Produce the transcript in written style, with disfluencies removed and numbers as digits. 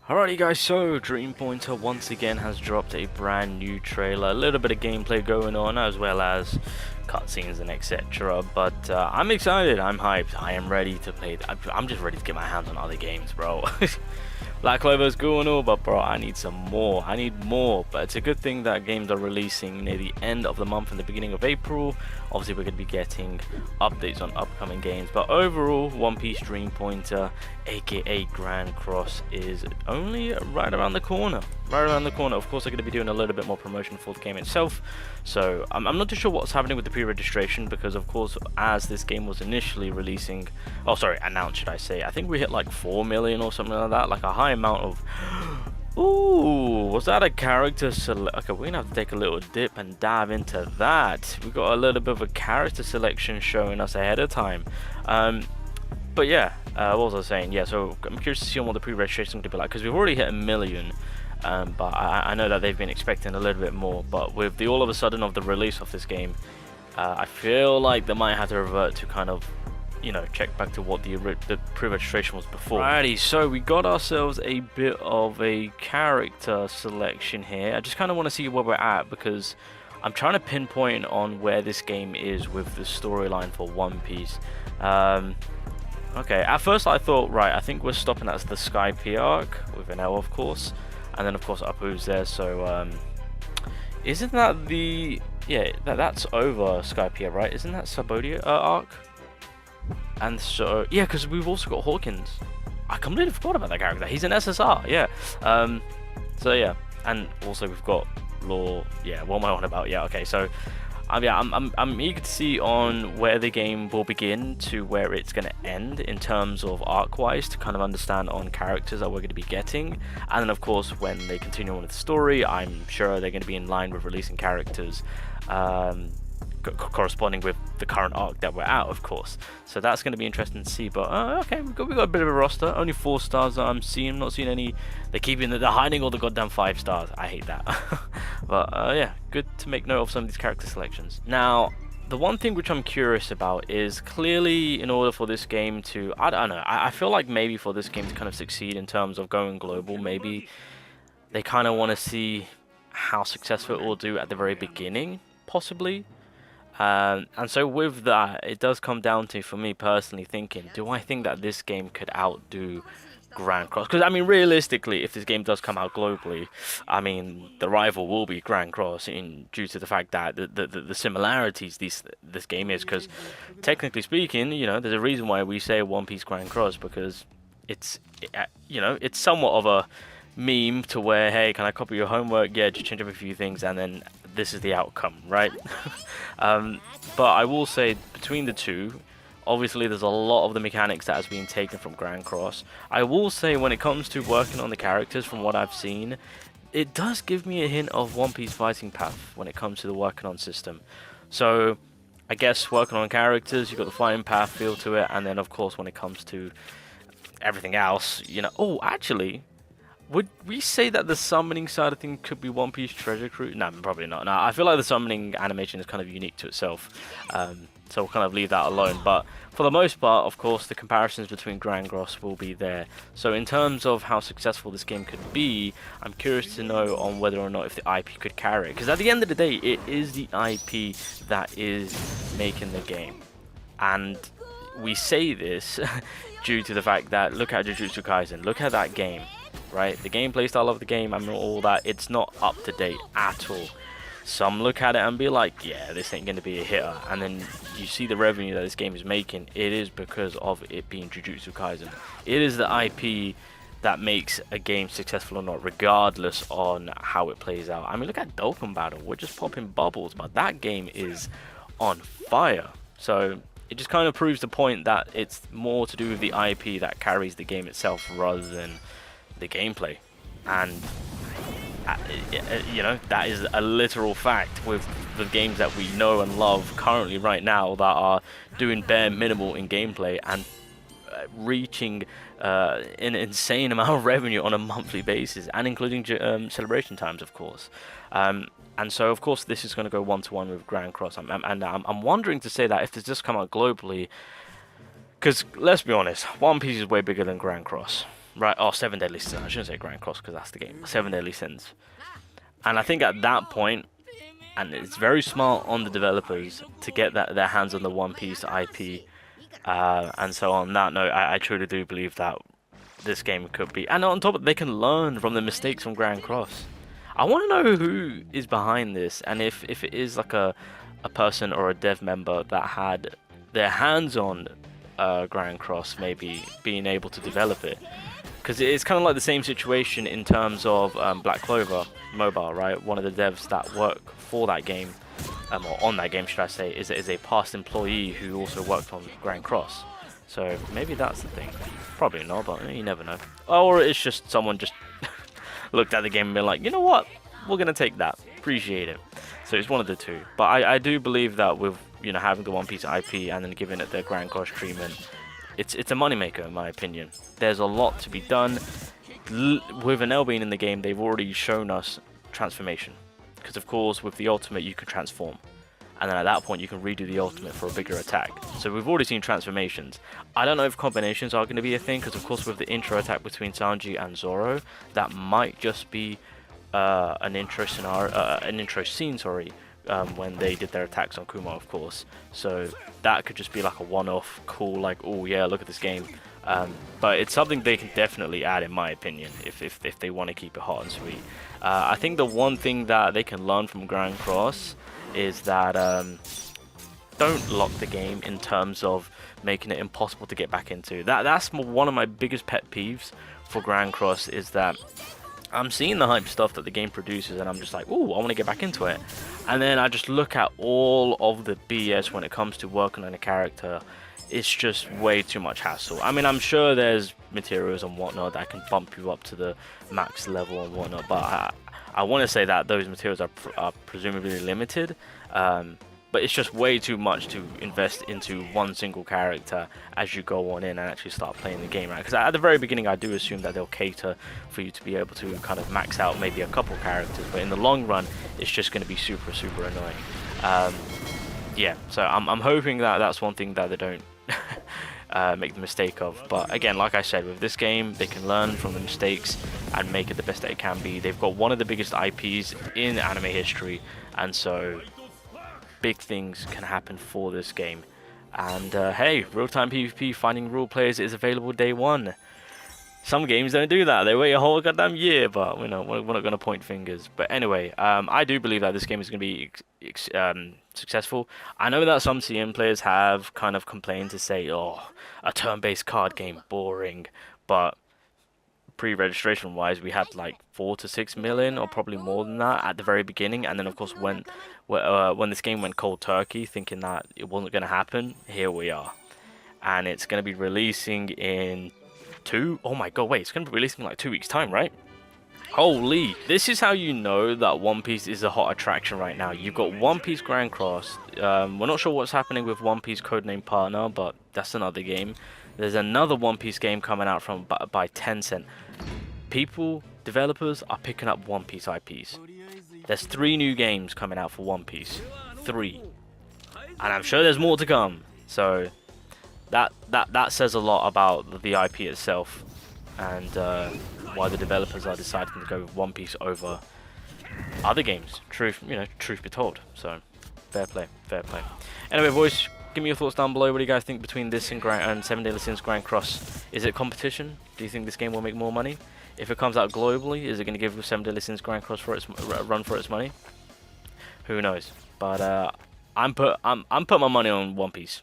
Alrighty guys, so Dream Pointer once again has dropped a brand new trailer, a little bit of gameplay going on as well as cutscenes and etc. But I'm excited, I'm hyped, I am ready to play. I'm just ready to get my hands on other games, bro. Black Clover's cool and all, but bro, I need some more. I need more. But it's a good thing that games are releasing near the end of the month and the beginning of April. Obviously, we're going to be getting updates on upcoming games. But overall, One Piece Dream Pointer, aka Grand Cross, is only right around the corner. Right around the corner. Of course, they're going to be doing a little bit more promotion for the game itself. So I'm not too sure what's happening with the pre-registration because, of course, as this game was initially releasing, announced, should I say? I think we hit like 4 million or something like that, like a high amount of. Ooh, was that a character select? Okay, we're gonna have to take a little dip and dive into that. We got a little bit of a character selection showing us ahead of time. But yeah, what was I saying? Yeah, so I'm curious to see on what the pre-registration is going to be like because we've already hit 1 million. But I know that they've been expecting a little bit more. But with the all of a sudden of the release of this game, I feel like they might have to revert to kind of, you know, check back to what the pre-registration was before. Alrighty, so we got ourselves a bit of a character selection here. I just kind of want to see where we're at because I'm trying to pinpoint on where this game is with the storyline for One Piece. Okay, at first I thought, right, I think we're stopping at the Sky P arc with an L, of course, and then of course Apu's there. So isn't that the that's over Sky P, right? Isn't that Sabodia arc? And so yeah, because we've also got Hawkins. I completely forgot about that character. He's an SSR, yeah. So yeah, and also we've got Law. Yeah, what am I on about? Yeah, okay. So yeah, I'm eager to see on where the game will begin to where it's going to end in terms of arc-wise, to kind of understand on characters that we're going to be getting, and then of course when they continue on with the story, I'm sure they're going to be in line with releasing characters corresponding with the current arc that we're at, of course. So that's going to be interesting to see. But okay, we got a bit of a roster. Only 4 stars that I'm seeing. Not seeing any. They're hiding all the goddamn 5 stars. I hate that. But yeah, good to make note of some of these character selections. Now, the one thing which I'm curious about is clearly in order for this game to, I don't know, I feel like maybe for this game to kind of succeed in terms of going global, maybe they kind of want to see how successful it will do at the very beginning, possibly. And so with that, it does come down to, for me personally, thinking, do I think that this game could outdo Grand Cross? Because I mean, realistically, if this game does come out globally, I mean, the rival will be Grand Cross due to the fact that the similarities this game is. Because technically speaking, you know, there's a reason why we say One Piece Grand Cross, because it's it's somewhat of a meme to where, hey, can I copy your homework? Yeah, just change up a few things and then this is the outcome, right? But I will say between the two, obviously there's a lot of the mechanics that has been taken from Grand Cross. I will say when it comes to working on the characters, from what I've seen, it does give me a hint of One Piece Fighting Path when it comes to the working on system. So I guess working on characters, you've got the fighting path feel to it, and then of course when it comes to everything else, you know, oh, actually, would we say that the summoning side of things could be One Piece Treasure Cruise? No, probably not. No, I feel like the summoning animation is kind of unique to itself. So we'll kind of leave that alone. But for the most part, of course, the comparisons between Grand Cross will be there. So in terms of how successful this game could be, I'm curious to know on whether or not if the IP could carry it. Because at the end of the day, it is the IP that is making the game. And we say this due to the fact that look at Jujutsu Kaisen, look at that game. Right, the gameplay style of the game and all that, it's not up to date at all. Some look at it and be like, yeah, this ain't going to be a hitter, and then you see the revenue that this game is making. It is because of it being Jujutsu Kaisen. It is the IP that makes a game successful or not, regardless on how it plays out. I mean, look at Dokkan Battle, we're just popping bubbles, but that game is on fire. So it just kind of proves the point that it's more to do with the IP that carries the game itself rather than the gameplay. And you know, that is a literal fact with the games that we know and love currently right now that are doing bare minimal in gameplay and reaching an insane amount of revenue on a monthly basis, and including celebration times, of course. And so of course this is going to go one-to-one with Grand Cross. I'm wondering to say that if this just come out globally, because let's be honest, One Piece is way bigger than Grand Cross. right? Oh, Seven Deadly Sins. I shouldn't say Grand Cross because that's the game. Seven Deadly Sins. And I think at that point, and it's very smart on the developers to get their hands on the One Piece IP. And so on that note, I truly do believe that this game could be, and on top of it, they can learn from the mistakes from Grand Cross. I want to know who is behind this, and if it is like a person or a dev member that had their hands on Grand Cross, maybe being able to develop it, because it's kind of like the same situation in terms of Black Clover Mobile, right? One of the devs that work for that game, or on that game, should I say, is a past employee who also worked on Grand Cross. So maybe that's the thing. Probably not, but you never know. Or it's just someone just looked at the game and been like, you know what? We're gonna take that. Appreciate it. So it's one of the two. But I do believe that with having the One Piece IP and then giving it the Grand Cross treatment, it's a moneymaker in my opinion. There's a lot to be done. With an L being in the game, they've already shown us transformation. Because of course, with the ultimate, you can transform. And then at that point, you can redo the ultimate for a bigger attack. So we've already seen transformations. I don't know if combinations are going to be a thing, because of course with the intro attack between Sanji and Zoro, that might just be an intro scenario, an intro scene, sorry, when they did their attacks on Kuma, of course. So that could just be like a one-off, cool, like, oh yeah, look at this game. But it's something they can definitely add, in my opinion, if they want to keep it hot and sweet. I think the one thing that they can learn from Grand Cross is that don't lock the game in terms of making it impossible to get back into. That's one of my biggest pet peeves for Grand Cross, is that I'm seeing the hype stuff that the game produces and I'm just like, ooh, I want to get back into it. And then I just look at all of the BS when it comes to working on a character. It's just way too much hassle. I mean, I'm sure there's materials and whatnot that can bump you up to the max level and whatnot, but I want to say that those materials are presumably limited, but it's just way too much to invest into one single character as you go on in and actually start playing the game, right? Because at the very beginning, I do assume that they'll cater for you to be able to kind of max out maybe a couple characters, but in the long run, it's just going to be super, super annoying. Yeah, so I'm hoping that that's one thing that they don't make the mistake of. But again, like I said, with this game, they can learn from the mistakes and make it the best that it can be. They've got one of the biggest IPs in anime history, and so big things can happen for this game. And hey, real-time PvP finding rule players is available day one. Some games don't do that. They wait a whole goddamn year, but we're not going to point fingers. But anyway, I do believe that this game is going to be successful. I know that some CM players have kind of complained to say, oh, a turn-based card game, boring. But pre-registration wise, we had like 4 to 6 million, or probably more than that at the very beginning. And then of course when this game went cold turkey, thinking that it wasn't going to happen, here we are. And it's going to be releasing in oh my god, wait, it's going to be releasing in like 2 weeks time, right? Holy, this is how you know that One Piece is a hot attraction right now. You've got One Piece Grand Cross. We're not sure what's happening with One Piece Codename Partner, but that's another game. There's another One Piece game coming out by Tencent. Developers are picking up One Piece IPs. There's 3 new games coming out for One Piece. 3. And I'm sure there's more to come. So that says a lot about the IP itself, and why the developers are deciding to go with One Piece over other games. Truth be told. So fair play. Anyway, boys, give me your thoughts down below. What do you guys think between this and 7 Deadly Sins Grand Cross? Is it competition? Do you think this game will make more money? If it comes out globally, is it going to give 7 Deadly Sins Grand Cross for its run for its money? Who knows? But I'm putting my money on One Piece.